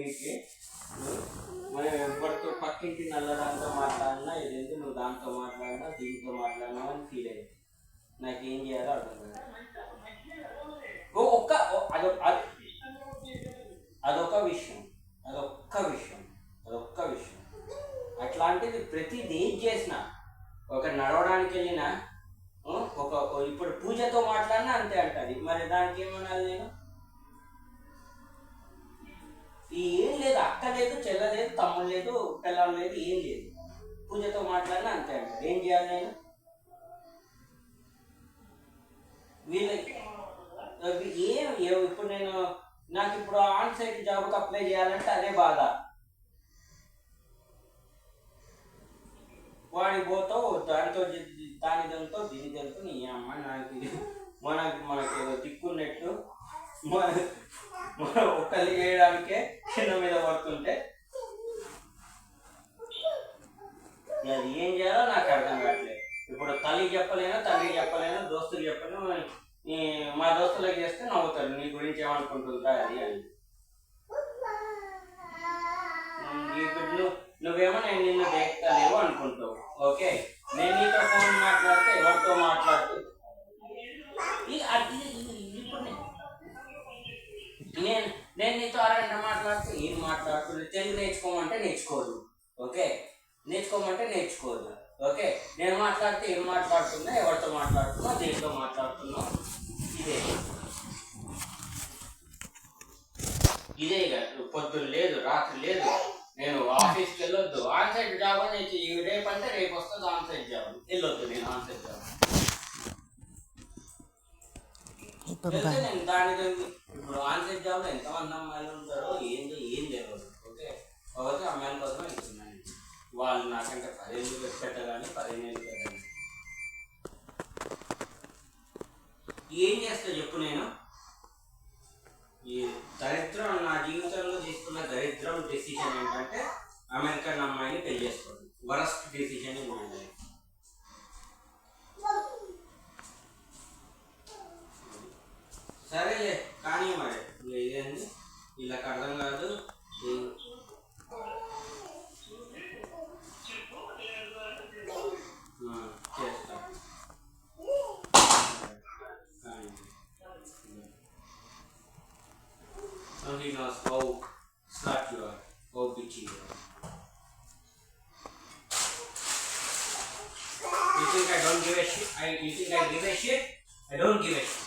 నీకే మనం ఎవరితో పక్కింటి నల్లదాంతో మాట్లాడినా ఇదేంటి నువ్వు దాంతో మాట్లాడినా దీంతో మాట్లాడినా అని ఫీల్ అయ్యింది. నాకేం చేయాలో అర్థం కాదు. అదొక విషయం అట్లాంటిది ప్రతిది ఏం చేసినా ఒక నడవడానికి వెళ్ళినా ఇప్పుడు పూజతో మాట్లాడినా అంతే అంటది. మరి దానికి ఏమనాలి నేను? ఏం లేదు, అక్క లేదు, చెల్ల లేదు, తమ్ముడు లేదు, పిల్లలు లేదు, ఏం లేదు, పూజతో మాట్లాడినా అంతే అంటది. ఏం చేయాలి నేను? వీళ్ళకి ఇప్పుడు నాకు ఇప్పుడు ఆన్ సైట్ జాబ్కి అప్లై చేయాలంటే అదే బాధ. వాడికి పోతావు దాంతో దానిదంతో దీనిదంతో నీ అమ్మ మనకేదో దిక్కున్నట్టు మన ఒక్కళ్ళు చేయడానికే చిన్న మీద పడుతుంటే అది ఏం చేయాలో నాకు అర్థం కావట్లేదు. ఇప్పుడు తల్లికి చెప్పలేను, తండ్రికి చెప్పలేను, దోస్తులు చెప్పలేను. మా దోస్తులకు చేస్తే నవ్వుతారు, నీ గురించి ఏమనుకుంటుంటా అది అని. నువ్వేమో నేను నిన్ను దేక్తలేవు అనుకుంటావు. ఓకే, నేను నీతో ఫోన్ మాట్లాడితే ఎవరితో మాట్లాడుతూ ఇప్పుడు నేను నీతో అరగంట మాట్లాడితే ఏం మాట్లాడుతుంది? తెలుగు నేర్చుకోమంటే నేర్చుకోదు. ఓకే, నేర్చుకోమంటే నేర్చుకోదు. ఓకే, నేను మాట్లాడితే ఏం మాట్లాడుతున్నా, ఎవరితో మాట్లాడుతున్నా, దేనితో మాట్లాడుతున్నా, ఇదే ఇక పొద్దున్న లేదు, రాత్రి లేదు. నేను ఆఫీస్కి వెళ్ళొద్దు, ఆన్ సైట్ జాబ్ అని రేపు అంటే రేపు వస్తుంది ఆన్ సైట్ జాబ్, వెళ్ళొద్దు నేను ఆన్ సైట్ జాబ్. నేను దాని ఇప్పుడు ఆన్ సైట్ జాబ్లో ఎంతమంది అమ్మాయిలు ఉంటారో ఏం తెలియదు. ఓకే, కాబట్టి అమ్మాయిల కోసం వెళ్తున్నాను. వాళ్ళు నాకంటే 10 ఏళ్ళు పెట్టగానే 15 ఏళ్ళు పెట్టాను. ఏం చేస్తా చెప్పు? నేను ఈ దరిద్రం నా జీవితంలో తీసుకున్న దరిద్రం డెసిషన్ ఏంటంటే అమెరికన్ అమ్మాయిని పెళ్లి చేసుకోవడం. వరస్ట్ డెసిషన్ ఇవ్వండి. సరేలే కానీ మరి ఇదేంది వీళ్ళకి అర్థం కాదు. చేస్తా he knows how smart you are, how bitchy you are. You think I don't give a shit? You think I give a shit? I don't give a shit.